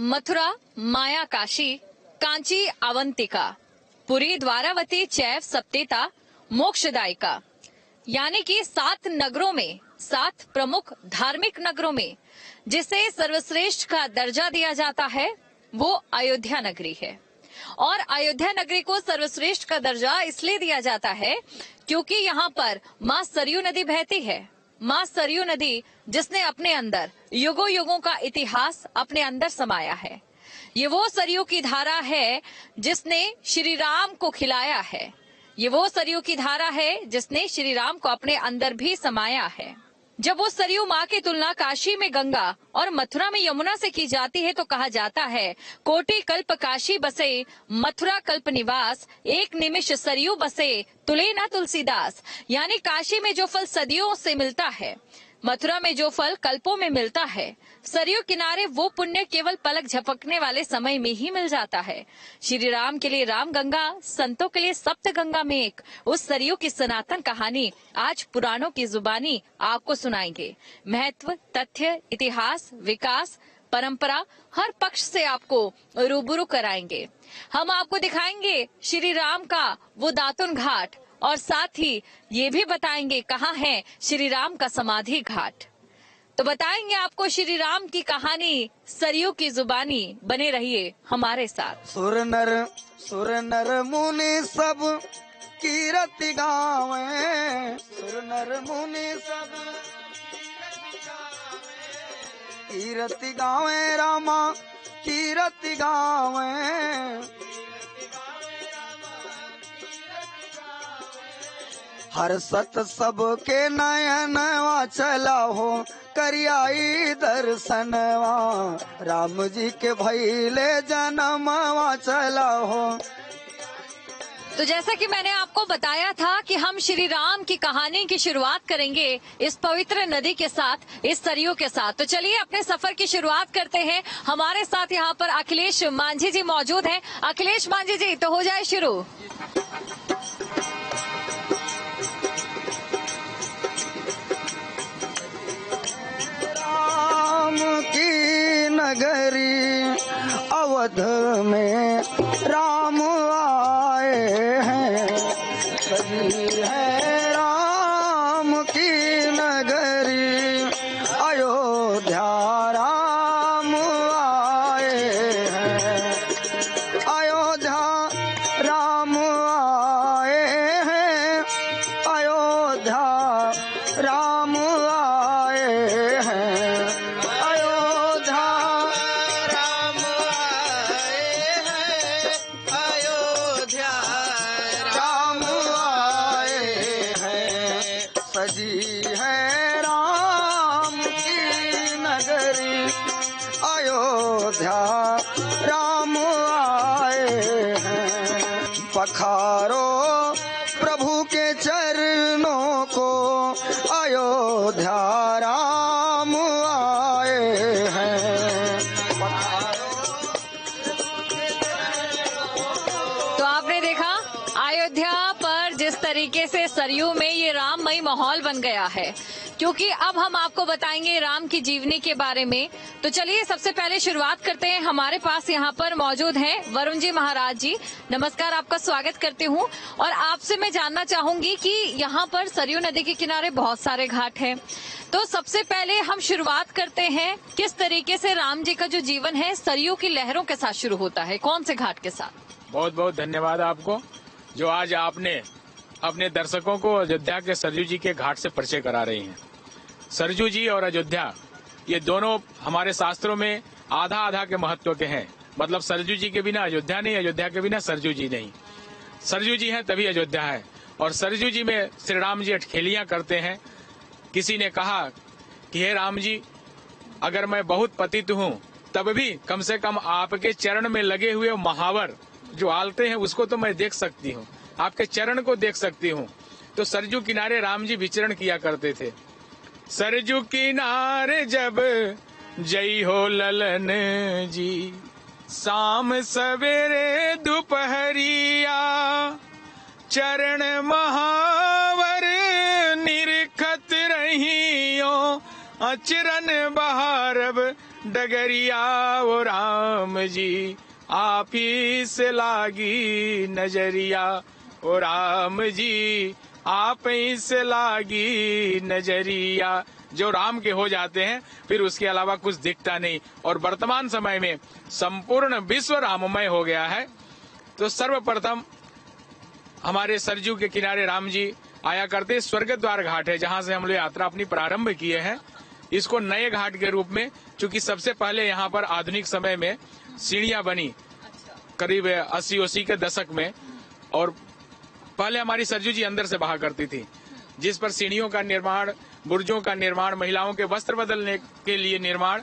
मथुरा, माया काशी, कांची अवंतिका, पुरी द्वारावती चैव सप्तेता मोक्षदायिका, यानी कि 7 नगरों में, 7 प्रमुख धार्मिक नगरों में जिसे सर्वश्रेष्ठ का दर्जा दिया जाता है वो अयोध्या नगरी है। और अयोध्या नगरी को सर्वश्रेष्ठ का दर्जा इसलिए दिया जाता है क्योंकि यहाँ पर माँ सरयू नदी बहती है। माँ सरयू नदी जिसने अपने अंदर युगों युगों का इतिहास अपने अंदर समाया है। ये वो सरयू की धारा है जिसने श्री राम को खिलाया है। ये वो सरयू की धारा है जिसने श्री राम को अपने अंदर भी समाया है। जब वो सरयू माँ की तुलना काशी में गंगा और मथुरा में यमुना से की जाती है तो कहा जाता है, कोटि कल्प काशी बसे मथुरा कल्प निवास, एक निमिष सरयू बसे तुले ना तुलसीदास। यानी काशी में जो फल सदियों से मिलता है, मथुरा में जो फल कल्पों में मिलता है, सरयू किनारे वो पुण्य केवल पलक झपकने वाले समय में ही मिल जाता है। श्री राम के लिए राम गंगा, संतों के लिए सप्त गंगा में एक, उस सरयू की सनातन कहानी आज पुराणों की जुबानी आपको सुनाएंगे। महत्व, तथ्य, इतिहास, विकास, परंपरा हर पक्ष से आपको रूबरू कराएंगे। हम आपको दिखाएंगे श्री राम का वो दातुन घाट और साथ ही ये भी बताएंगे कहाँ है श्री राम का समाधि घाट। तो बताएंगे आपको श्री राम की कहानी सरयू की जुबानी। बने रहिए हमारे साथ। सुर नर मुनि सब कीरति गावे, सुर नर मुनि सब कीरति गावे, रामा कीरति गावे। हर सत सबके नयनवा चला हो, करियाई दर्शनवा, राम जी के भइले जन्मवा चला हो। तो जैसा कि मैंने आपको बताया था कि हम श्री राम की कहानी की शुरुआत करेंगे इस पवित्र नदी के साथ, इस सरयू के साथ। तो चलिए अपने सफर की शुरुआत करते हैं। हमारे साथ यहाँ पर अखिलेश मांझी जी मौजूद हैं। अखिलेश मांझी जी, तो हो जाए शुरू। की नगरी अवध में राम आए हैं, सजी है राम की नगरी अयोध्या राम आए हैं, अयोध्या राम आए हैं, अयोध्या राम आए हैं, सजी है राम की नगरी अयोध्या राम आए हैं। पखारो प्रभु के चरणों को, अयोध्या राम आए हैं। तो आपने देखा अयोध्या पर जिस तरीके से सरयू में ये राममय माहौल बन गया है, क्योंकि अब हम आपको बताएंगे राम की जीवनी के बारे में। तो चलिए सबसे पहले शुरुआत करते हैं। हमारे पास यहाँ पर मौजूद हैं वरुण जी महाराज जी। नमस्कार, आपका स्वागत करती हूँ। और आपसे मैं जानना चाहूंगी कि यहाँ पर सरयू नदी के किनारे बहुत सारे घाट हैं, तो सबसे पहले हम शुरुआत करते हैं किस तरीके से राम जी का जो जीवन है सरयू की लहरों के साथ शुरू होता है, कौन से घाट के साथ? बहुत बहुत धन्यवाद आपको, जो आज आपने अपने दर्शकों को अयोध्या के सरयू जी के घाट से परिचय करा रही हैं। सरयू जी और अयोध्या ये दोनों हमारे शास्त्रों में आधा आधा के महत्व के हैं। मतलब सरयू जी के बिना अयोध्या नहीं, अयोध्या के बिना सरयू जी नहीं। सरयू जी हैं तभी अयोध्या है। और सरयू जी में श्री राम जी अटखेलियां करते हैं। किसी ने कहा कि हे राम जी, अगर मैं बहुत पतित हूँ तब भी कम से कम आपके चरण में लगे हुए महावर जो आलते हैं उसको तो मैं देख सकती हूँ, आपके चरण को देख सकती हूँ। तो सरयू किनारे राम जी विचरण किया करते थे। सरयू किनारे जब जई हो ललन जी, शाम सवेरे दोपहरिया, चरण महावर निरखत रहियो, अचरन बहारब डगरिया ओ राम जी, आप ही से लागी नजरिया ओ राम जी, आप ही से लागी नजरिया। जो राम के हो जाते हैं फिर उसके अलावा कुछ दिखता नहीं, और वर्तमान समय में संपूर्ण विश्व राममय हो गया है। तो सर्वप्रथम हमारे सरजू के किनारे राम जी आया करते स्वर्गद्वार घाट है, जहां से हम लोग यात्रा अपनी प्रारंभ किए हैं। इसको नए घाट के रूप में, चूंकि सबसे पहले यहाँ पर आधुनिक समय में सीढ़ियां बनी करीब 80 के दशक में, और पहले हमारी सरजू जी अंदर से बहा करती थी, जिस पर सीढ़ियों का निर्माण, बुर्जों का निर्माण, महिलाओं के वस्त्र बदलने के लिए निर्माण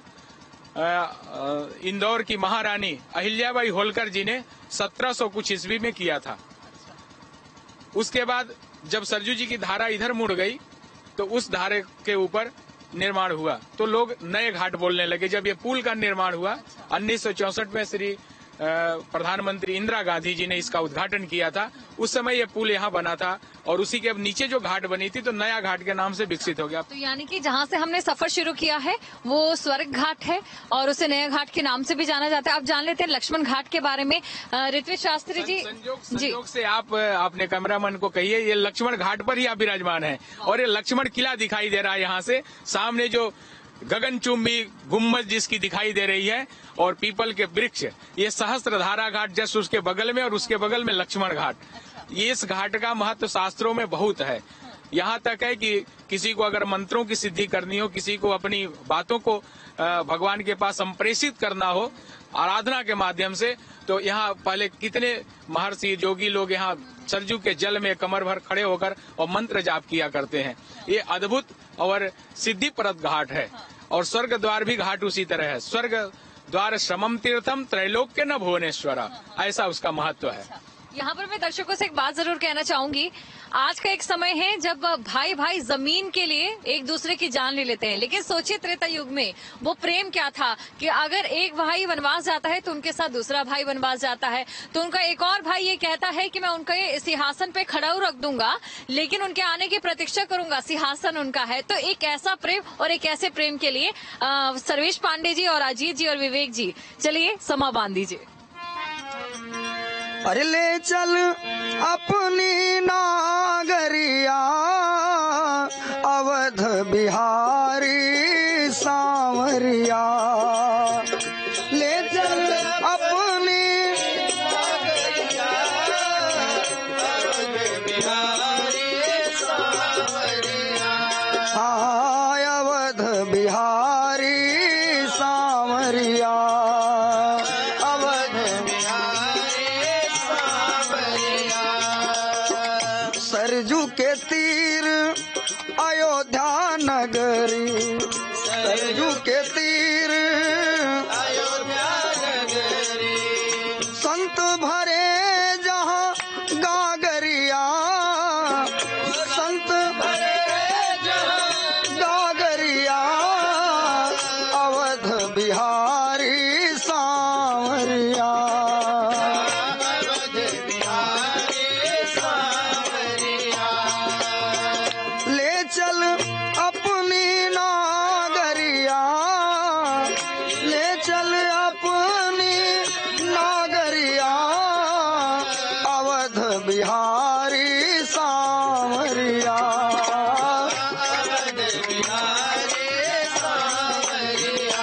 इंदौर की महारानी अहिल्याबाई होलकर जी ने 1700 कुछ ईस्वी में किया था। उसके बाद जब सरजू जी की धारा इधर मुड़ गई तो उस धारे के ऊपर निर्माण हुआ, तो लोग नए घाट बोलने लगे। जब ये पुल का निर्माण हुआ 1964 में श्री प्रधानमंत्री इंदिरा गांधी जी ने इसका उद्घाटन किया था, उस समय ये पुल यहाँ बना था, और उसी के अब नीचे जो घाट बनी थी तो नया घाट के नाम से विकसित हो गया। तो यानी कि जहाँ से हमने सफर शुरू किया है वो स्वर्ग घाट है और उसे नया घाट के नाम से भी जाना जाता है। अब जान लेते हैं लक्ष्मण घाट के बारे में। ऋत्विज शास्त्री जी, संयोग से आपने कैमरामैन को कहिए, ये लक्ष्मण घाट पर ही आप विराजमान है, और ये लक्ष्मण किला दिखाई दे रहा है यहाँ से सामने, जो गगनचुंबी गुम्बद जिसकी दिखाई दे रही है, और पीपल के वृक्ष, ये सहस्त्रधारा घाट जस्ट उसके बगल में, और उसके बगल में लक्ष्मण घाट। ये इस घाट का महत्व शास्त्रों में बहुत है। यहाँ तक है कि किसी को अगर मंत्रों की सिद्धि करनी हो, किसी को अपनी बातों को भगवान के पास संप्रेषित करना हो आराधना के माध्यम से, तो यहाँ पहले कितने महर्षि योगी लोग यहाँ सरजू के जल में कमर भर खड़े होकर और मंत्र जाप किया करते हैं। ये अद्भुत और सिद्धिप्रद घाट है, और स्वर्ग द्वार भी घाट उसी तरह है। स्वर्ग द्वार श्रमम तीर्थम त्रैलोक्य न भुवनेश्वरा, ऐसा उसका महत्व है। यहाँ पर मैं दर्शकों से एक बात जरूर कहना चाहूंगी, आज का एक समय है जब भाई भाई जमीन के लिए एक दूसरे की जान ले लेते हैं, लेकिन सोचिए त्रेता युग में वो प्रेम क्या था कि अगर एक भाई वनवास जाता है तो उनके साथ दूसरा भाई वनवास जाता है, तो उनका एक और भाई ये कहता है कि मैं उनका ये सिंहासन पे खड़ा रख दूंगा, लेकिन उनके आने की प्रतीक्षा करूंगा, सिंहासन उनका है। तो एक ऐसा प्रेम, और एक ऐसे प्रेम के लिए सर्वेश पांडे जी और अजीत जी और विवेक जी, चलिए समा बांध दीजिए। अरे ले चल अपनी नागरिया, अवध बिहारी सांवरिया, ले चल अपनी नागरिया, अवध बिहारी सांवरिया, हाँ अवध बिहारी सांवरिया, सरजू के तीर अयोध्या नगरी, सरजू के तीर अयोध्या नगरी, संत भरे जहाँ गागरिया, संत भरे जहाँ गागरिया, अवध बिहारी सांवरिया, चल अपनी नागरिया, ले चल अपनी नागरिया, अवध बिहारी सांवरिया, अवध बिहारी सांवरिया,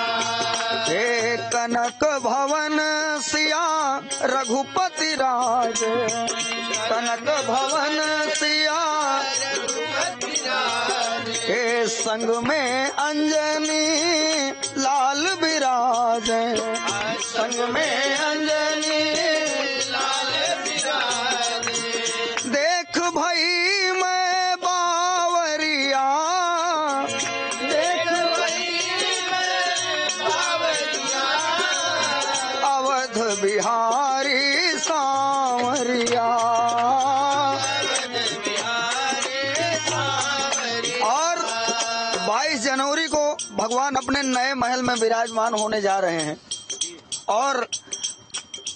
हे कनक भवन सिया रघुपति राज, कनक भवन सिया के संग में अंजनी लाल विराज, संग में अंजनी लाल विराज, देख भई मैं बावरिया, देख भई मैं बावरिया, अवध बिहारी सांवरिया, और 22 जनवरी को भगवान अपने नए महल में विराजमान होने जा रहे हैं। और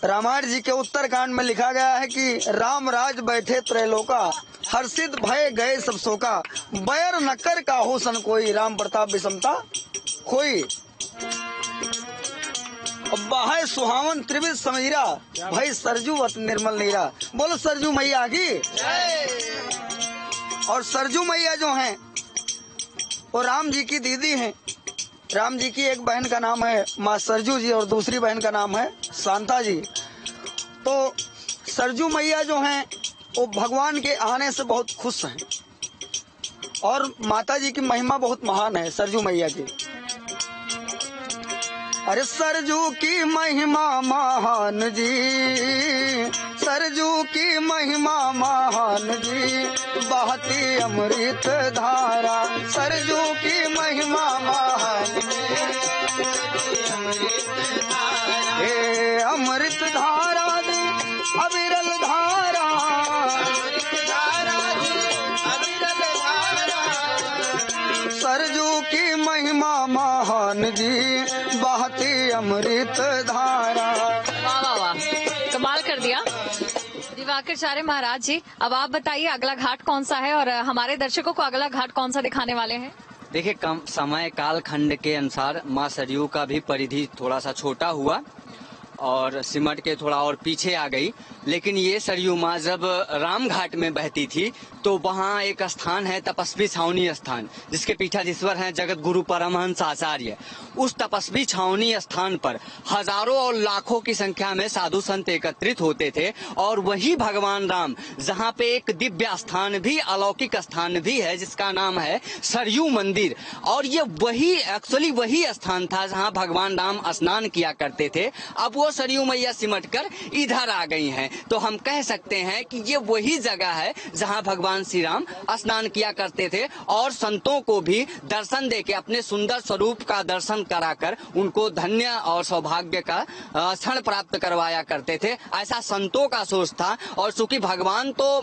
रामायण जी के उत्तरकांड में लिखा गया है कि राम राज बैठे त्रैलोका, हर्षित भय गए सब शोका, बैर न कर काहू सन कोई, राम प्रताप विषमता खोई। बाहे सुहावन त्रिविध समीरा, भाई सरजू अत निर्मल नीरा। बोलो सरजू मैया की। और सरजू मैया जो हैं वो राम जी की दीदी हैं। राम जी की एक बहन का नाम है माँ सरजू जी और दूसरी बहन का नाम है शांता जी। तो सरजू मैया जो हैं वो भगवान के आने से बहुत खुश हैं और माता जी की महिमा बहुत महान है सरजू मैया की। अरे सरजू की महिमा महान जी, सरजू की महिमा महान जी, बहती अमृत धारा। सरजू की महिमा महान जी, हे अमृत धारा जी, अविरल धारा। सरजू की महिमा महान जी, बहती अमृत धारा। वाह वाह वाह, कमाल कर दिया दिवाकराचार्य महाराज जी। अब आप बताइए अगला घाट कौन सा है और हमारे दर्शकों को अगला घाट कौन सा दिखाने वाले हैं? देखिए, कम समय काल खंड के अनुसार माँ सरयू का भी परिधि थोड़ा सा छोटा हुआ और सिमट के थोड़ा और पीछे आ गई। लेकिन ये सरयू माँ जब राम घाट में बहती थी तो वहाँ एक स्थान है तपस्वी छावनी स्थान, जिसके पीठाधीश्वर हैं जगत गुरु परमहंस आचार्य। उस तपस्वी छावनी स्थान पर हजारों और लाखों की संख्या में साधु संत एकत्रित होते थे और वही भगवान राम, जहाँ पे एक दिव्य स्थान भी, अलौकिक स्थान भी है जिसका नाम है सरयू मंदिर। और ये वही एक्चुअली वही स्थान था जहाँ भगवान राम स्नान किया करते थे। अब वो सरयू मैया सिमट कर इधर आ गई हैं, तो हम कह सकते हैं कि ये वही जगह है जहाँ भगवान श्री राम स्नान किया करते थे और संतों को भी दर्शन देके अपने सुंदर स्वरूप का दर्शन कराकर उनको धन्य और सौभाग्य का क्षण प्राप्त करवाया करते थे। ऐसा संतों का सोच था। और चूंकि भगवान तो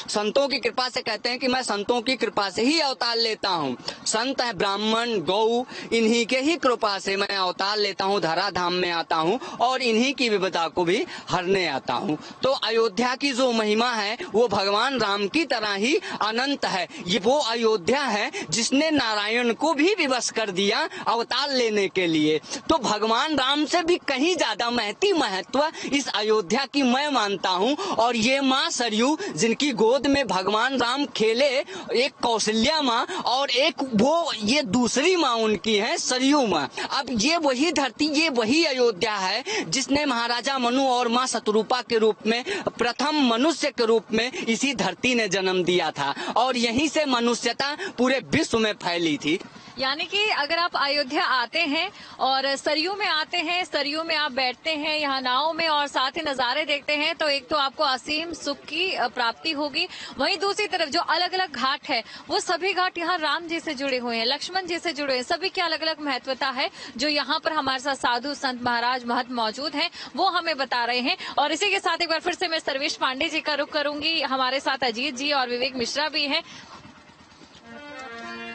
संतों की कृपा से कहते हैं कि मैं संतों की कृपा से ही अवतार लेता हूँ। संत है ब्राह्मण गौ, इन्हीं के ही कृपा से मैं अवतार लेता हूँ, धरा धाम में आता हूँ और इन्हीं की विपदा को भी हरने आता हूँ। तो अयोध्या की जो महिमा है वो भगवान राम की तरह ही अनंत है। ये वो अयोध्या है जिसने नारायण को भी विवश कर दिया अवतार लेने के लिए। तो भगवान राम से भी कहीं ज्यादा महत्व इस अयोध्या की मैं मानता हूँ। और ये माँ सरयू जिनकी गोद में भगवान राम खेले, एक कौशल्या माँ और एक वो ये दूसरी माँ उनकी है सरयू माँ। अब ये वही धरती, ये वही अयोध्या है जिसने महाराजा मनु और माँ शतरूपा के रूप में प्रथम मनुष्य के रूप में इसी धरती ने जन्म दिया था और यहीं से मनुष्यता पूरे विश्व में फैली थी। यानी कि अगर आप अयोध्या आते हैं और सरयू में आते हैं, सरयू में आप बैठते हैं यहाँ नाव में और साथ ही नजारे देखते हैं, तो एक तो आपको असीम सुख की प्राप्ति होगी। वहीं दूसरी तरफ जो अलग अलग घाट है वो सभी घाट यहाँ राम जी से जुड़े हुए हैं, लक्ष्मण जी से जुड़े हैं। सभी की अलग अलग महत्वता है जो यहाँ पर हमारे साथ साधु संत महाराज महंत मौजूद हैं वो हमें बता रहे हैं। और इसी के साथ एक बार फिर से मैं सर्वेश पांडे जी का रुख करूंगी। हमारे साथ अजीत जी और विवेक मिश्रा भी हैं।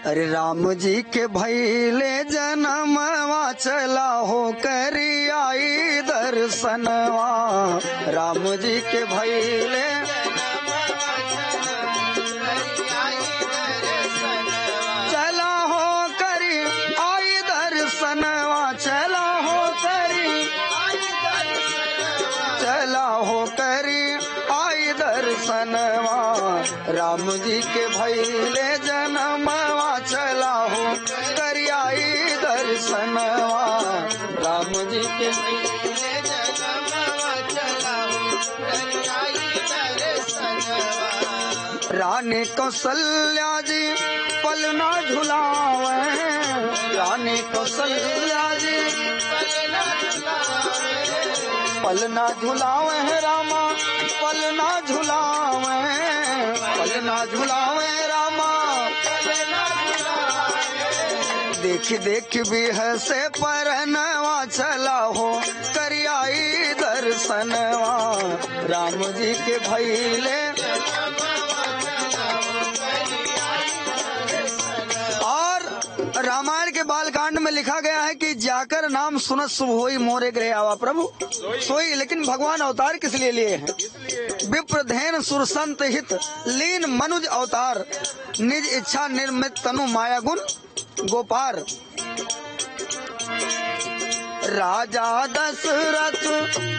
अरे राम जी के भैले जन्मवा, चला हो करी आई दर्शनवा। राम जी के भैले चला हो करी आई दर्शनवा, चला हो करी, चला हो करी आई दर्शनवा। राम जी के भैले जन्मवा, चला हो करी आई दर्शनवा। राम जी के भैले जन्मवा, चला हो करी आई दर्शनवा। रानी कौशल्या जी पलना झुलावे, रानी कौशल्या जी पलना झुलावे है रामा, पलना झुलावे, पलना झुलावे रामा। देख देख भी हंसे परनवा, चला हो करियाई दर्शनवा। राम जी के भैले रामायण के बालकांड में लिखा गया है कि जाकर नाम सुनत शुभ होई, मोरे गृह आवा प्रभु सोई। लेकिन भगवान अवतार किस लिए लिए हैं? विप्रधेन सुरसंत हित लीन मनुज अवतार, निज इच्छा निर्मित तनु माया गुण गोपार। राजा दशरथ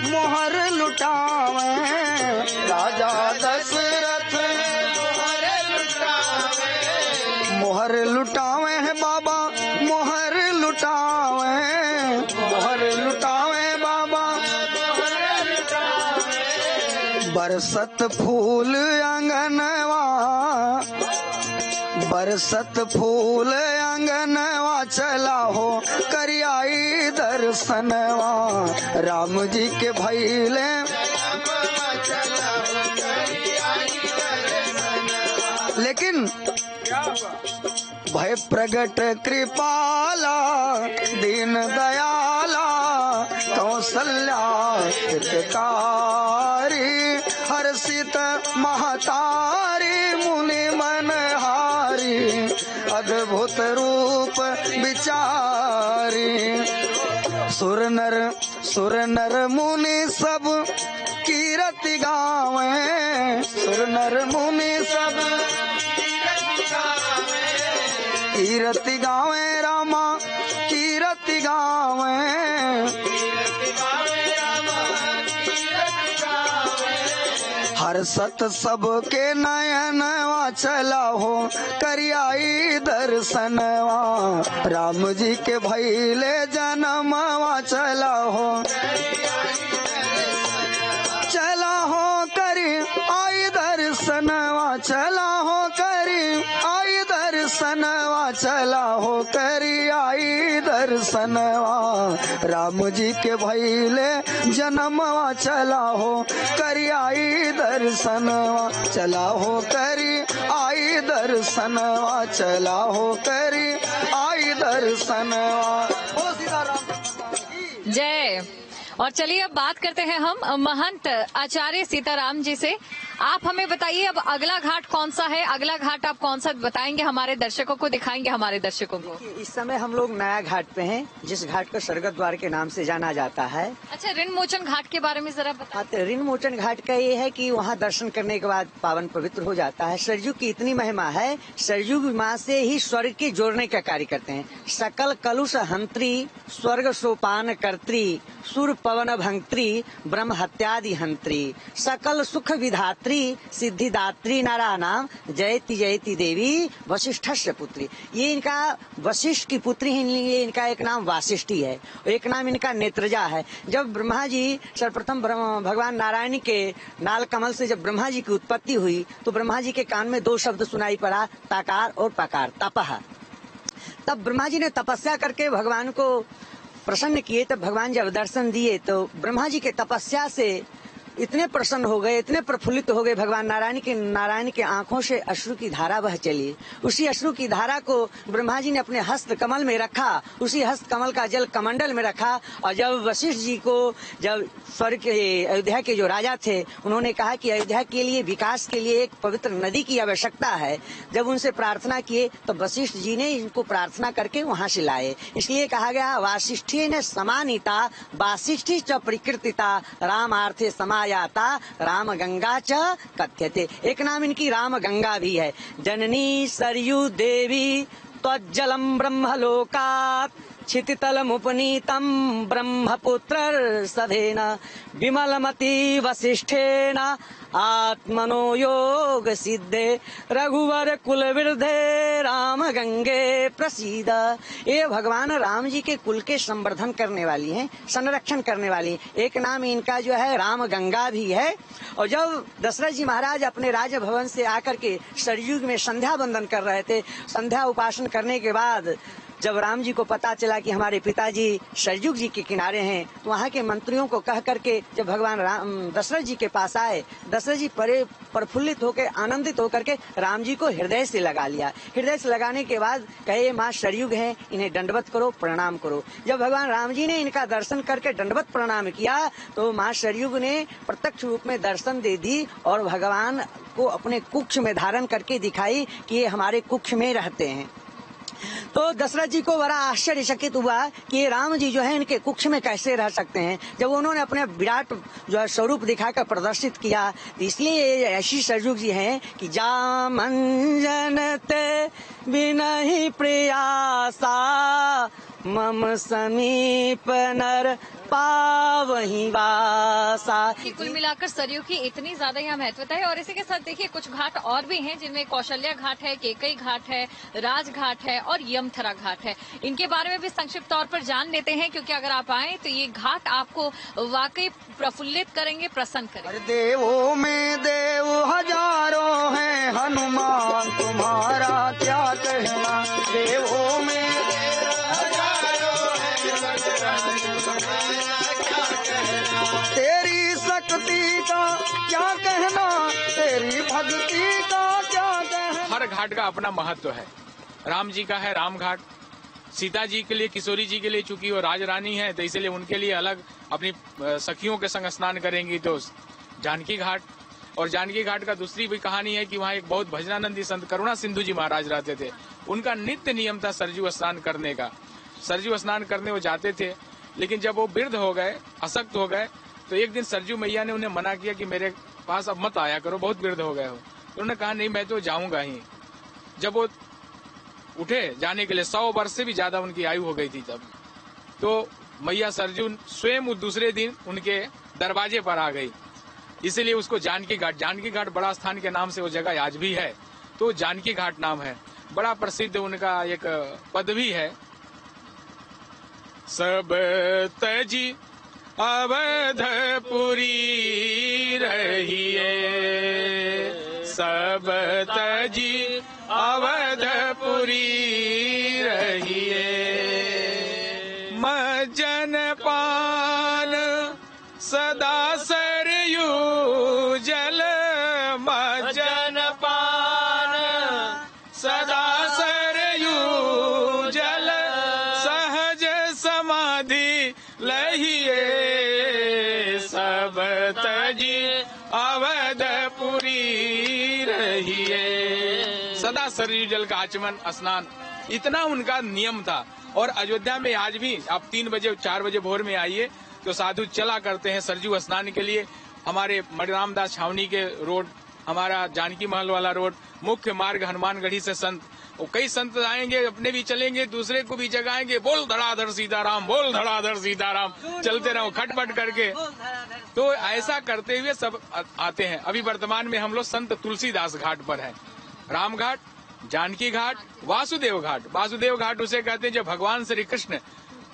मोहर लुटावे, राजा दशरथ मोहर लुटावे है बाबा, मोहर लुटावे, मोहर लुटावे बाबा। बरसत फूल आंगनवा, बरसत फूल आंगनवा, चला हो करियाई दर्शनवा, राम जी के भैले लेकिन भय प्रगट कृपाला, दीन दयाला, कौशल्या हितकारी, हर्षित महतारी, मुनि मनहारी, अद्भुत रूप विचारी। सुर नर मुनि सब कीरति गावे, सुर नर मुनि सब कीरति गावे, रामा कीरति गावे। हर्षत सबके नयनवा, चला हो करियाई दर्शनवा, राम जी के भैले जन्मवा, चला हो करी आई दर्शनवा, चला हो करी आई दर्शनवा, चला हो करी आई दर्शनवा, राम जी के भैले जन्मवा, चला हो करी आई दर्शनवा, चला हो करी आई दर्शनवा, चला हो करी आई दर्शनवा। ओ सीताराम जय। और चलिए अब बात करते हैं हम महंत आचार्य सीताराम जी से। आप हमें बताइए अब अगला घाट कौन सा है, अगला घाट आप कौन सा बताएंगे हमारे दर्शकों को, दिखाएंगे हमारे दर्शकों को? इस समय हम लोग नया घाट पे हैं, जिस घाट को स्वर्गद्वार द्वार के नाम से जाना जाता है। अच्छा, ऋण मोचन घाट के बारे में जरा बताइए। ऋण मोचन घाट का ये है कि वहाँ दर्शन करने के बाद पावन पवित्र हो जाता है। सरयू की इतनी महिमा है, सरयू माँ से ही स्वर्ग के जोड़ने का कार्य करते हैं। सकल कलुष हंत्री, स्वर्ग सोपान कर्त्री, सुर पवन भंत्री, ब्रह्म हत्यादि हंत्री, सकल सुख विधात्री, सिद्धिदात्री नारा नाम, जयति जयति देवी वशिष्ठ पुत्री। ये इनका वशिष्ठ की पुत्री है, ये इनका एक नाम वासिष्ठी है, एक नाम इनका नेत्रजा है। जब ब्रह्मा जी सर्वप्रथम भगवान नारायण के नाल कमल से जब ब्रह्मा जी की उत्पत्ति हुई, तो ब्रह्मा जी के कान में दो शब्द सुनाई पड़ा, ताकार और पकार, तपह। तब ब्रह्मा जी ने तपस्या करके भगवान को प्रसन्न किए। तब भगवान जब दर्शन दिए तो ब्रह्मा जी के तपस्या से इतने प्रसन्न हो गए, इतने प्रफुल्लित हो गए भगवान नारायण के आंखों से अश्रु की धारा बह चली। उसी अश्रु की धारा को ब्रह्मा जी ने अपने हस्त कमल में रखा, उसी हस्त कमल का जल कमंडल में रखा। और जब वशिष्ठ जी को, जब स्वर्ग के अयोध्या के जो राजा थे, उन्होंने कहा कि अयोध्या के लिए, विकास के लिए एक पवित्र नदी की आवश्यकता है, जब उनसे प्रार्थना किए तो वशिष्ठ जी ने इनको प्रार्थना करके वहाँ से लाए। इसलिए कहा गया वासिष्ठी ने समानीता, वासिष्ठी च प्रकृतिता, रामार्थे समायाता, राम गंगा च कथ्यते। एक नाम इनकी राम गंगा भी है। जननी सरयू देवी त्वज्जलम ब्रह्मलोकात्, क्षितितलमुपनीतं ब्रह्मपुत्र सधेन, विमलमति वसिष्ठेन आत्मनो योग सिद्धे, रघुवर कुल वृद्धे राम गंगे प्रसीद। ये भगवान राम जी के कुल के संवर्धन करने वाली हैं, संरक्षण करने वाली। एक नाम इनका जो है राम गंगा भी है। और जब दशरथ जी महाराज अपने राजभवन से आकर के सरयू में संध्या वंदन कर रहे थे, संध्या उपासन करने के बाद जब राम जी को पता चला कि हमारे पिताजी सरयू जी के किनारे हैं, तो वहाँ के मंत्रियों को कह करके जब भगवान दशरथ जी के पास आए, दशरथ जी प्रफुल्लित होकर, आनंदित होकर के राम जी को हृदय से लगा लिया। हृदय से लगाने के बाद कहे, माँ सरयू हैं, इन्हें दंडवत करो, प्रणाम करो। जब भगवान राम जी ने इनका दर्शन करके दंडवत प्रणाम किया, तो माँ सरयू ने प्रत्यक्ष रूप में दर्शन दे दी और भगवान को अपने कुक्ष में धारण करके दिखाई कि ये हमारे कुक्ष में रहते हैं। तो दशरथ जी को बड़ा आश्चर्यचकित हुआ कि ये राम जी जो है इनके कुक्ष में कैसे रह सकते हैं। जब उन्होंने अपने विराट जो है स्वरूप दिखाकर प्रदर्शित किया, तो इसलिए ऐसी सरयू जी हैं कि जामंजन ते बिनहि प्रयासा, मम समीप नर पावहि वासा। कुल मिलाकर सरयू की इतनी ज्यादा यहाँ महत्वता है। और इसी के साथ देखिए कुछ घाट और भी हैं जिनमें कौशल्या घाट है, केकई घाट है, राजघाट है और यमथरा घाट है। इनके बारे में भी संक्षिप्त तौर पर जान लेते हैं, क्योंकि अगर आप आए तो ये घाट आपको वाकई प्रफुल्लित करेंगे, प्रसन्न करेंगे। देवों में देव हजारों हैं, हनुमान तुम्हारा क्या कहना। देवों में तेरी शक्ति का क्या कहना, तेरी भक्ति का क्या कहना। हर घाट का अपना महत्व है। राम जी का है राम घाट, सीता जी के लिए, किशोरी जी के लिए चूंकि वो राजरानी है तो इसलिए उनके लिए अलग अपनी सखियों के संग स्नान करेंगी तो जानकी घाट। और जानकी घाट का दूसरी भी कहानी है कि वहाँ एक बहुत भजनानंदी संत करुणा सिंधु जी महाराज रहते थे। उनका नित्य नियम था सरजू स्नान करने का। सरजू स्नान करने वो जाते थे, लेकिन जब वो वृद्ध हो गए, अशक्त हो गए, तो एक दिन सरजू मैया ने उन्हें मना किया कि मेरे पास अब मत आया करो, बहुत वृद्ध हो गए हो। तो उन्होंने कहा नहीं, मैं तो जाऊंगा ही। जब वो उठे जाने के लिए, 100 वर्ष से भी ज्यादा उनकी आयु हो गई थी तब, तो मैया सरजू स्वयं दूसरे दिन उनके दरवाजे पर आ गई। इसीलिए उसको जानकी घाट बड़ा स्थान के नाम से वो जगह आज भी है, तो जानकी घाट नाम है। बड़ा प्रसिद्ध उनका एक पद भी है, सब तजी अवधपुरी रहिए, सब तजी अवधपुरी रहिए, मज्जन पान सदा सरयू जल, मज्जन पान सदा सरयू जल, सहज समाधि लहिए, सब तजी अवधपुरी रहिए। सदा सरयू जल का आचमन स्नान, इतना उनका नियम था। और अयोध्या में आज भी आप 3 बजे 4 बजे भोर में आइए तो साधु चला करते हैं सरजू स्नान के लिए। हमारे मणिरामदास छावनी के रोड, हमारा जानकी महल वाला रोड, मुख्य मार्ग हनुमानगढ़ी से संत, और कई संत आएंगे, अपने भी चलेंगे, दूसरे को भी जगाएंगे, बोल धड़ाधड़ सीताराम, बोल धड़ाधड़ सीताराम, चलते रहो खटपट करके। तो ऐसा करते हुए सब आते हैं। अभी वर्तमान में हम लोग संत तुलसीदास घाट पर है। राम घाट, जानकी घाट, वासुदेव घाट। वासुदेव घाट उसे कहते हैं जब भगवान श्री कृष्ण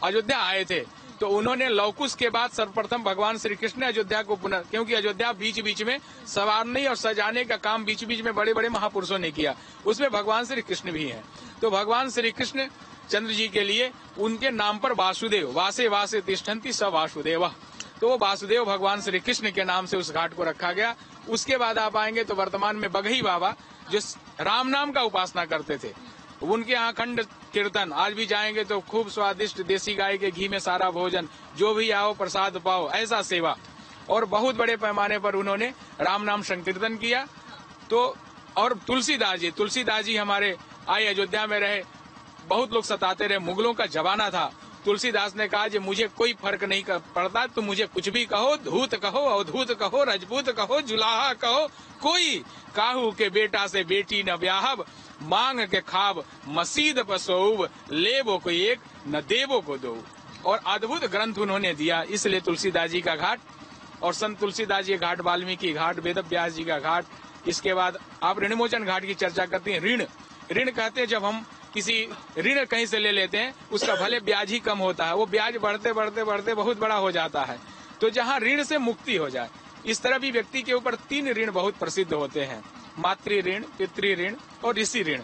अयोध्या आए थे तो उन्होंने लवकुश के बाद सर्वप्रथम भगवान श्री कृष्ण ने अयोध्या को पुनः, क्योंकि अयोध्या बीच बीच में संवारने और सजाने का काम बीच बीच में बड़े बड़े महापुरुषों ने किया, उसमें भगवान श्री कृष्ण भी हैं। तो भगवान श्री कृष्ण चंद्र जी के लिए उनके नाम पर वासुदेव, वासे वासे तिष्ठन्ति स वासुदेव, तो वो वासुदेव भगवान श्री कृष्ण के नाम से उस घाट को रखा गया। उसके बाद आप आएंगे तो वर्तमान में बघई बाबा जो राम नाम का उपासना करते थे, उनके यहाँ खंड कीर्तन, आज भी जाएंगे तो खूब स्वादिष्ट देसी गाय के घी में सारा भोजन, जो भी आओ प्रसाद पाओ, ऐसा सेवा। और बहुत बड़े पैमाने पर उन्होंने राम नाम संकीर्तन किया। तो और तुलसीदास जी हमारे आए, अयोध्या में रहे, बहुत लोग सताते रहे, मुगलों का जमाना था। तुलसीदास ने कहा कि मुझे कोई फर्क नहीं पड़ता, तुम मुझे कुछ भी कहो, धूत कहो, अवधूत कहो, रजपूत कहो, जुलाहा कहो, कोई काहू के बेटा से बेटी न ब्याहब, मांग के खाब मसीद पसोब, लेबो को एक न देवो को दो। और अद्भुत ग्रंथ उन्होंने दिया, इसलिए तुलसीदास जी का घाट। और संत तुलसीदास जी घाट, वाल्मीकि घाट, वेद व्यास जी का घाट। इसके बाद आप ऋणमोचन घाट की चर्चा करते हैं। ऋण कहते हैं जब हम किसी ऋण कहीं से ले लेते हैं, उसका भले ब्याज ही कम होता है, वो ब्याज बढ़ते बढ़ते बढ़ते बहुत बड़ा हो जाता है। तो जहाँ ऋण से मुक्ति हो जाए, इस तरह भी व्यक्ति के ऊपर 3 ऋण बहुत प्रसिद्ध होते हैं, मातृ ऋण, पितृ ऋण और ऋषि ऋण,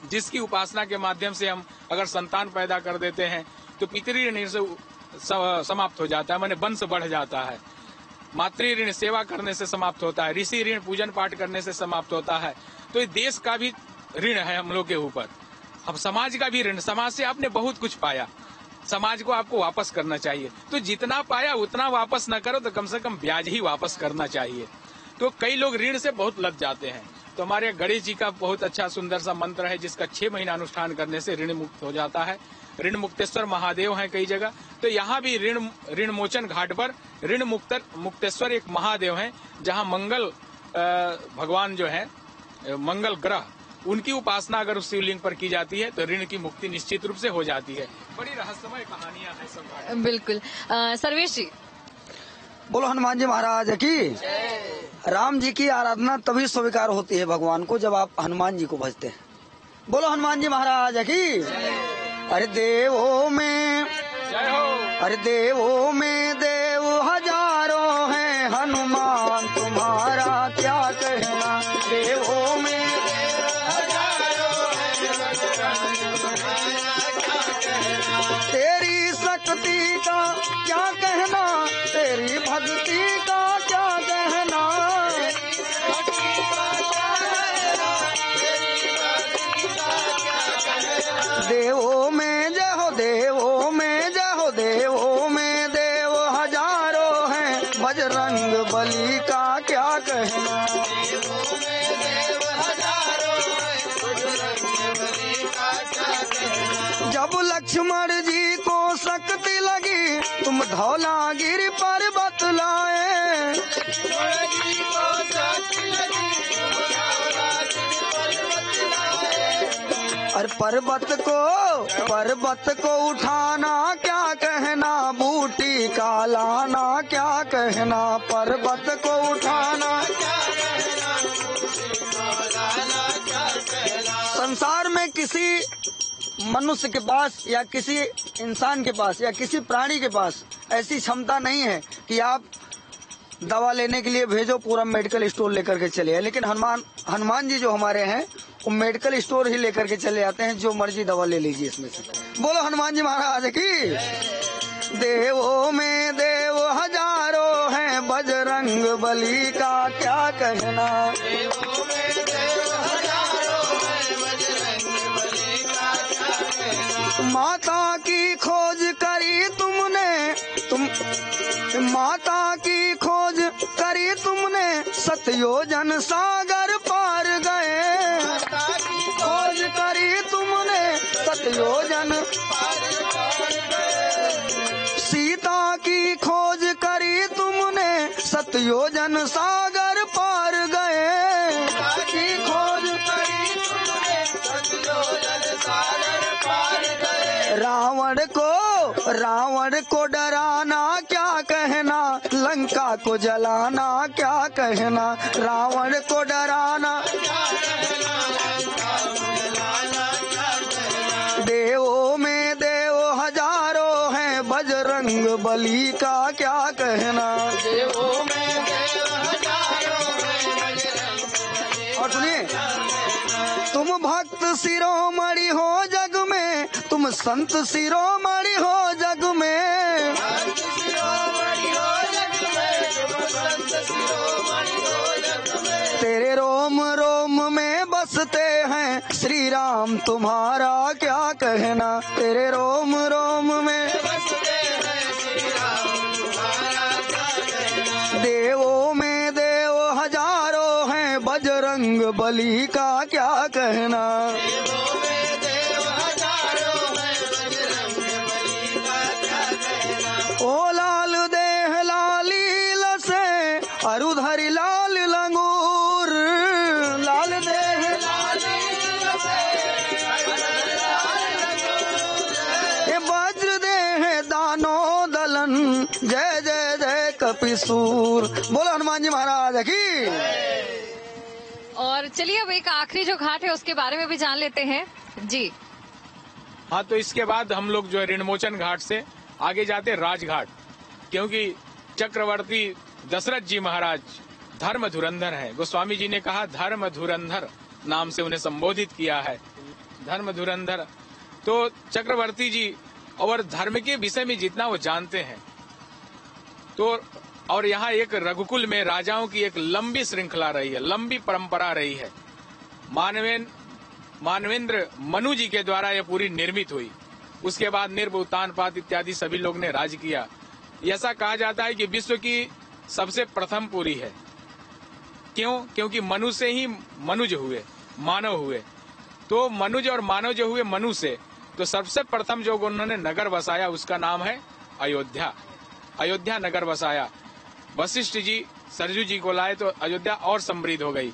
जिसकी उपासना के माध्यम से हम अगर संतान पैदा कर देते हैं तो पितृ ऋण से समाप्त हो जाता है, माने वंश बढ़ जाता है। मातृ ऋण सेवा करने से समाप्त होता है, ऋषि ऋण पूजन पाठ करने से समाप्त होता है। तो देश का भी ऋण है हम लोग के ऊपर। अब समाज का भी ऋण, समाज से आपने बहुत कुछ पाया, समाज को आपको वापस करना चाहिए। तो जितना पाया उतना वापस न करो तो कम से कम ब्याज ही वापस करना चाहिए। तो कई लोग ऋण से बहुत लद जाते हैं। तो हमारे गणेश जी का बहुत अच्छा सुंदर सा मंत्र है, जिसका 6 महीना अनुष्ठान करने से ऋण मुक्त हो जाता है। ऋण मुक्तेश्वर महादेव हैं कई जगह, तो यहाँ भी ऋण मोचन घाट पर ऋण मुक्तेश्वर एक महादेव हैं, जहाँ मंगल भगवान जो है, मंगल ग्रह उनकी उपासना अगर उस शिवलिंग पर की जाती है तो ऋण की मुक्ति निश्चित रूप से हो जाती है। बड़ी रहस्यमय कहानियां हैं सब घाट। बिल्कुल। सर्वेश जी, बोलो हनुमान जी महाराज की। राम जी की आराधना तभी स्वीकार होती है भगवान को जब आप हनुमान जी को भजते हैं। बोलो हनुमान जी महाराज की। अरे देवों में जय हो। अरे देवों में देव हजारों हैं, हनुमान तुम्हारा क्या कहना। देवों में तेरी शक्ति का क्या कहना, तेरी भक्ति का क्या कहना। देवों में जय हो, देवों में जय हो, देवों में देव हजारों हैं, बजरंग बली का क्या कहना। जब लक्ष्मण जी को शक्ति लगी, तुम धौलागिरी पर्वत लाए। और पर्वत को उठाना क्या कहना, बूटी का लाना क्या कहना। पर्वत को उठाना संसार में किसी मनुष्य के पास या किसी इंसान के पास या किसी प्राणी के पास ऐसी क्षमता नहीं है कि आप दवा लेने के लिए भेजो, पूरा मेडिकल स्टोर लेकर के चले आए। लेकिन हनुमान जी जो हमारे हैं वो मेडिकल स्टोर ही लेकर के चले आते हैं, जो मर्जी दवा ले लीजिए इसमें से। बोलो हनुमान जी महाराज की। देवों में देव हजारों हैं, बजरंग बली का क्या कहना। माता की खोज करी तुमने, माता की खोज करी तुमने, सतयोजन सागर पार गए। खोज करी तुमने सतयोजन, सीता की खोज करी तुमने, सतयोजन सागर पार गए। की खोज करी तुमने, सतयोजन सागर पार गए। रावण को डराना क्या कहना, लंका को जलाना क्या कहना। रावण को डराना, देवों में देव हजारों हैं, बजरंग बली का क्या कहना। देवों में देव हजारों हैं, बजरंग बली। और सुनिए, तुम भक्त शिरोमणि हो जग में, तुम संत शिरोमणि हो जग में। तेरे रोम रोम में बसते हैं, श्री राम तुम्हारा क्या कहना। तेरे रोम रोम में बसते हैं, श्री राम तुम्हारा क्या कहना। देवों में देव हजारों हैं, बजरंग बली का क्या कहना। ओ लाल देह लालील से, अरुधरि लाल लंगूर। लाल देह लालील से, ये वज्र देह दानो दलन, जय जय जय कपिसूर। बोलो हनुमान जी महाराज की। और चलिए अब एक आखिरी जो घाट है उसके बारे में भी जान लेते हैं जी। हाँ, तो इसके बाद हम लोग जो है ऋणमोचन घाट से आगे जाते राजघाट, क्योंकि चक्रवर्ती दशरथ जी महाराज धर्म धुरंधर है। गोस्वामी जी ने कहा धर्म धुरंधर नाम से उन्हें संबोधित किया है। धर्म धुरंधर तो चक्रवर्ती जी और धर्म के विषय में जितना वो जानते हैं, तो और यहाँ एक रघुकुल में राजाओं की एक लंबी श्रृंखला रही है, लंबी परंपरा रही है। मानवेंद्र मनु जी के द्वारा यह पूरी निर्मित हुई। उसके बाद निर्भ, उत्तानपाद इत्यादि सभी लोग ने राज किया। ऐसा कहा जाता है कि विश्व की सबसे प्रथम पुरी है। क्यों? क्योंकि मनु से ही मनुज हुए, मानव हुए। तो मनुज और मानव जो हुए मनु से, तो सबसे प्रथम जो उन्होंने नगर बसाया उसका नाम है अयोध्या। अयोध्या नगर बसाया। वशिष्ठ जी सरजू जी को लाए तो अयोध्या और समृद्ध हो गई।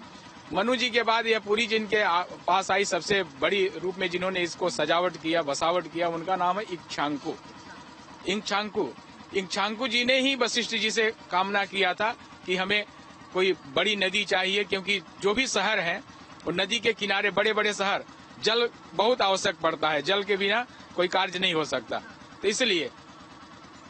मनु जी के बाद यह पुरी जिनके पास आई सबसे बड़ी रूप में जिन्होंने इसको सजावट किया, बसावट किया, उनका नाम है इक्छांकु जी ने ही वशिष्ठ जी से कामना किया था कि हमें कोई बड़ी नदी चाहिए, क्योंकि जो भी शहर है और नदी के किनारे बड़े बड़े शहर, जल बहुत आवश्यक पड़ता है, जल के बिना कोई कार्य नहीं हो सकता। तो इसलिए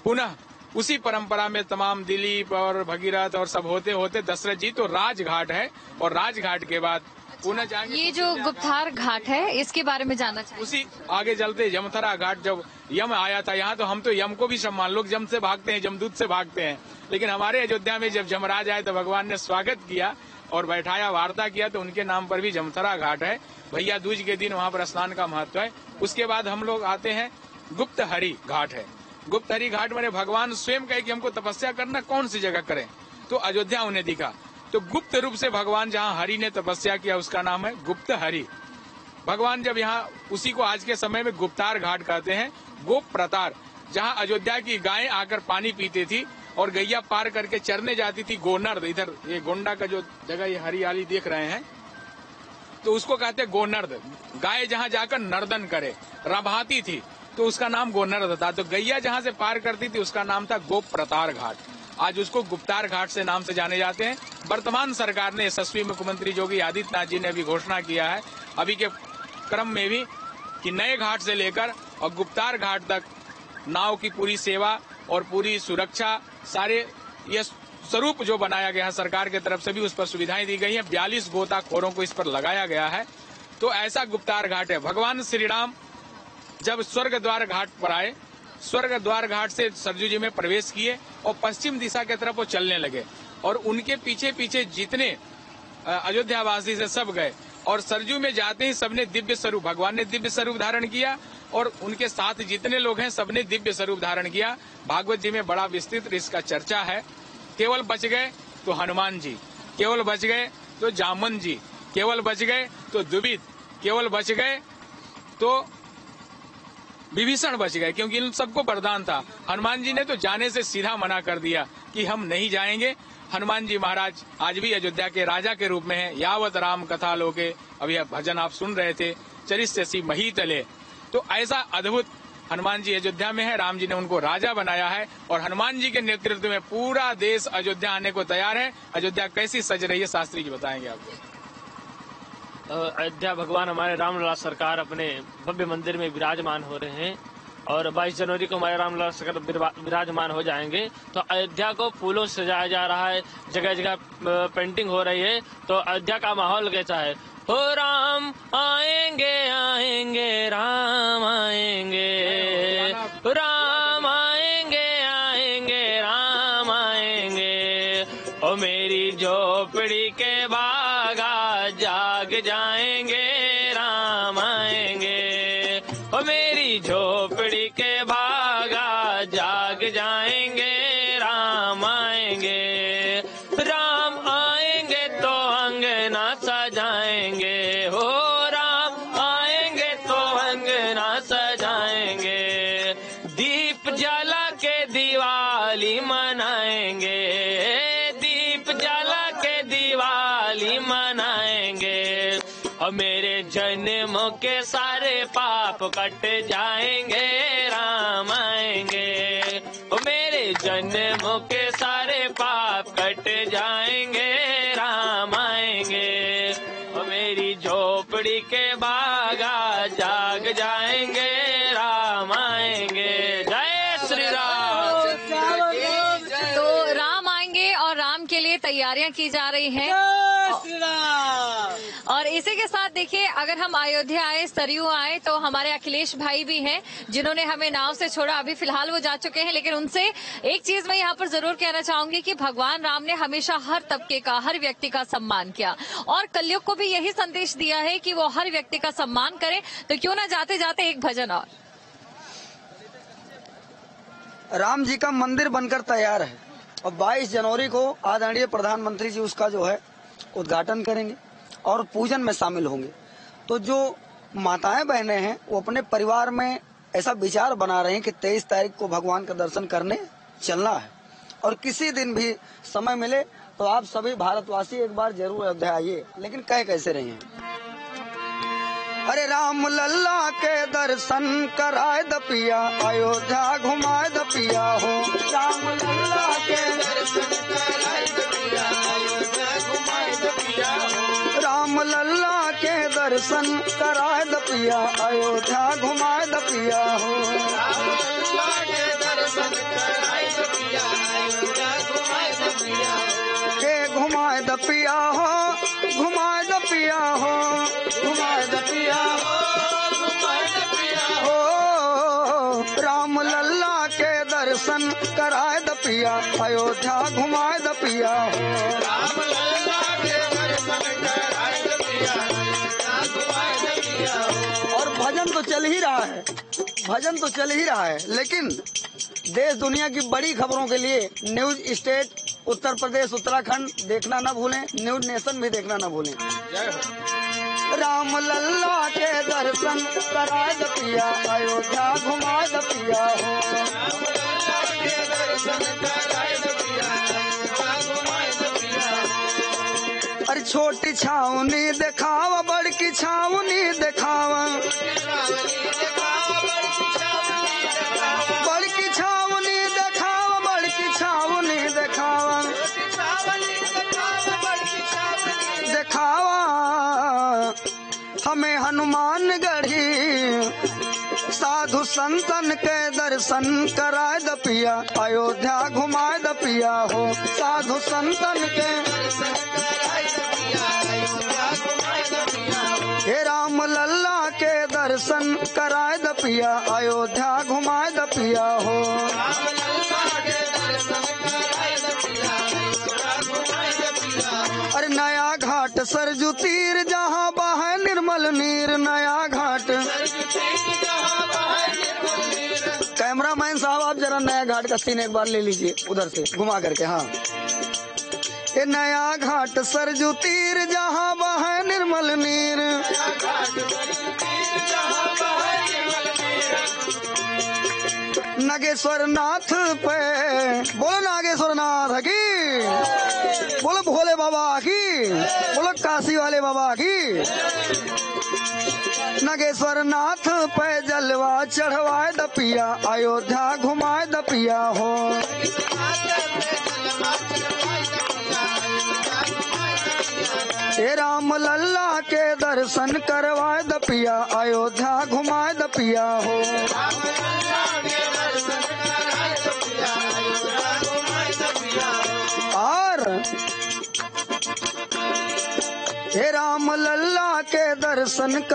पुनः उसी परंपरा में तमाम दिलीप और भगीरथ और सब होते होते दशरथ जी तो राजघाट है, और राजघाट के बाद पुनः जाएंगे। ये जो गुप्तार घाट है इसके बारे में जानना चाहिए। उसी आगे चलते यमथरा घाट, जब यम आया था यहाँ, तो हम तो यम को भी सम्मान, लोग यम से भागते हैं, जमदूत से भागते हैं, लेकिन हमारे अयोध्या में जब यमराज आए तो भगवान ने स्वागत किया और बैठाया, वार्ता किया, तो उनके नाम पर भी यमथरा घाट है। भैया दूज के दिन वहाँ पर स्नान का महत्व है। उसके बाद हम लोग आते हैं गुप्त हरि घाट है। गुप्त हरि घाट में भगवान स्वयं कहे कि हमको तपस्या करना कौन सी जगह करें, तो अयोध्या उन्हें दिखा, तो गुप्त रूप से भगवान जहाँ हरि ने तपस्या किया उसका नाम है गुप्त हरि। भगवान जब यहाँ, उसी को आज के समय में गुप्तार घाट कहते हैं। गोप प्रतार, जहाँ अयोध्या की गायें आकर पानी पीती थी और गैया पार करके चरने जाती थी, गोनर्द, इधर ये गोंडा का जो जगह ये हरियाली देख रहे हैं, तो उसको कहते हैं गोनर्द। गाय जहाँ जाकर नर्दन करे, रभाती थी, तो उसका नाम गोनर्द था। तो गैया जहाँ से पार करती थी उसका नाम था गोप प्रतार घाट। आज उसको गुप्तार घाट से नाम से जाने जाते हैं। वर्तमान सरकार ने, यशस्वी मुख्यमंत्री योगी आदित्यनाथ जी ने भी घोषणा किया है अभी के क्रम में भी कि नए घाट से लेकर और गुप्तार घाट तक नाव की पूरी सेवा और पूरी सुरक्षा, सारे ये स्वरूप जो बनाया गया है सरकार की तरफ से भी, उस पर सुविधाएं दी गई हैं। 42 गोताखोरों को इस पर लगाया गया है। तो ऐसा गुप्तार घाट है। भगवान श्री राम जब स्वर्ग द्वार घाट पर आए, स्वर्ग द्वार घाट से सरजू जी में प्रवेश किए और पश्चिम दिशा की तरफ वो चलने लगे, और उनके पीछे पीछे जितने अयोध्यावासी से सब गए, और सरजू में जाते ही सबने दिव्य स्वरूप, भगवान ने दिव्य स्वरूप धारण किया, और उनके साथ जितने लोग हैं सबने दिव्य स्वरूप धारण किया। भागवत जी में बड़ा विस्तृत इसका चर्चा है। केवल बच गए तो हनुमान जी, केवल बच गए तो जामन जी, केवल बच गए तो दुबित, केवल बच गए तो विभीषण बच गए, क्योंकि इन सबको वरदान था। हनुमान जी ने तो जाने से सीधा मना कर दिया कि हम नहीं जाएंगे। हनुमान जी महाराज आज भी अयोध्या के राजा के रूप में है। यावत राम कथा लोके, अभी भजन आप सुन रहे थे, चरिष्यसि मही तले। तो ऐसा अद्भुत हनुमान जी अयोध्या में है। राम जी ने उनको राजा बनाया है, और हनुमान जी के नेतृत्व में पूरा देश अयोध्या आने को तैयार है। अयोध्या कैसी सज रही है, शास्त्री जी बताएंगे आपको। अयोध्या भगवान हमारे रामलला सरकार अपने भव्य मंदिर में विराजमान हो रहे हैं, और 22 जनवरी को हमारे रामलला सरकार विराजमान हो जाएंगे। तो अयोध्या को फूलों से सजाया जा रहा है, जगह जगह पेंटिंग हो रही है। तो अयोध्या का माहौल कैसा है? हो राम आएंगे आएंगे राम आएंगे, राम आएंगे आएंगे राम आएंगे, ओ मेरी झोपड़ी के बागा जाग जाएंगे राम आएंगे, ओ मेरी झोपड़ी के बागा जाग जाएंगे राम आएंगे, राम आएंगे तो अंगना सजाएंगे, हो राम आएंगे तो अंगना सजाएंगे, दीप जला के दिवाली मनाएंगे, दीप जला के दिवाली मनाएंगे, और मेरे जन्म के सारे पाप कट जाएंगे राम आएंगे, और मेरे जन्म के सारे पाप कट जाएंगे राम आएंगे, और मेरी झोपड़ी के बागा जाग जाएंगे राम आएंगे। जय श्री राम। तो राम आएंगे और राम के लिए तैयारियां की जा रही हैं। और इसी के साथ देखिए, अगर हम अयोध्या आए, सरयू आए, तो हमारे अखिलेश भाई भी हैं जिन्होंने हमें नाव से छोड़ा। अभी फिलहाल वो जा चुके हैं, लेकिन उनसे एक चीज मैं यहाँ पर जरूर कहना चाहूंगी कि भगवान राम ने हमेशा हर तबके का, हर व्यक्ति का सम्मान किया, और कलयुग को भी यही संदेश दिया है कि वो हर व्यक्ति का सम्मान करे। तो क्यों ना जाते जाते एक भजन और। राम जी का मंदिर बनकर तैयार है, और 22 जनवरी को आदरणीय प्रधानमंत्री जी उसका जो है उद्घाटन करेंगे और पूजन में शामिल होंगे। तो जो माताएं बहनें हैं वो अपने परिवार में ऐसा विचार बना रहे हैं कि 23 तारीख को भगवान का दर्शन करने चलना है, और किसी दिन भी समय मिले तो आप सभी भारतवासी एक बार जरूर अयोध्या आइए। लेकिन कह कैसे रहे हैं? अरे राम लल्ला के दर्शन कराए द पिया, अयोध्या घुमाए द पिया हो। राम लल्ला के दर्शन कराए द पिया, अयोध्या घुमाए द पिया हो। राम लल्ला के दर्शन कराए द पिया, अयोध्या घुमाए द पिया हो। राम लल्ला के दर्शन कराए द पिया, अयोध्या घुमाए द पिया हो। के घुमाए द पिया हो, घुमाए द पिया हो, घुमाए द पिया हो, राम लल्ला के दर्शन कराए द पिया, अयोध्या घुमाए द पिया हो। राम लल्ला के दर्शन कराए द पिया, अयोध्या घुमाए द पिया हो। और भजन तो चल ही रहा है, भजन तो चल ही रहा है, लेकिन देश दुनिया की बड़ी खबरों के लिए न्यूज स्टेट उत्तर प्रदेश उत्तराखंड देखना न भूलें, न्यूज नेशन भी देखना न भूलें। जय हो। राम लल्ला के दर्शन कराए द पिया, अयोध्या घुमाए द पिया हो। राम लल्ला के दर्शन कराए द पिया, अयोध्या घुमाए द पिया हो। अरे छोटी छावनी दिखावा, बड़की छावनी दिखावा, बड़की छावनी दिखावा, बड़की छावनी दिखावा, दिखावा हमें हनुमान गढ़ी। साधु संतन के दर्शन कराए द पिया, अयोध्या घुमाए द पिया हो। साधु संतन के दर्शन कराए द पिया, अयोध्या घुमाए द पिया हो। हे राम लल्ला के दर्शन कराए द पिया, अयोध्या घुमाए द पिया हो। राम लल्ला के दर्शन कराए द पिया, अयोध्या घुमाए द पिया हो। अरे नया घाट सरजू तीर जहाँ बहे निर्मल नीर, नया घाट कैमरामैन साहब आप जरा नया घाट का सीन एक बार ले लीजिए उधर से घुमा करके। हाँ, ये नया घाट सरजू तीर जहाँ बहे निर्मल नीर, नागेश्वर नाथ पे बोलो, नागेश्वर नाथ की बोलो, भोले बाबा की बोलो, काशी वाले बाबा की। नागेश्वर नाथ पे जलवा चढ़वाए द पिया, अयोध्या घुमाए द पिया हो। हे राम लल्ला के दर्शन करवाए द पिया, अयोध्या घुमाए द पिया हो। और हे राम लल्ला के दर्शन कर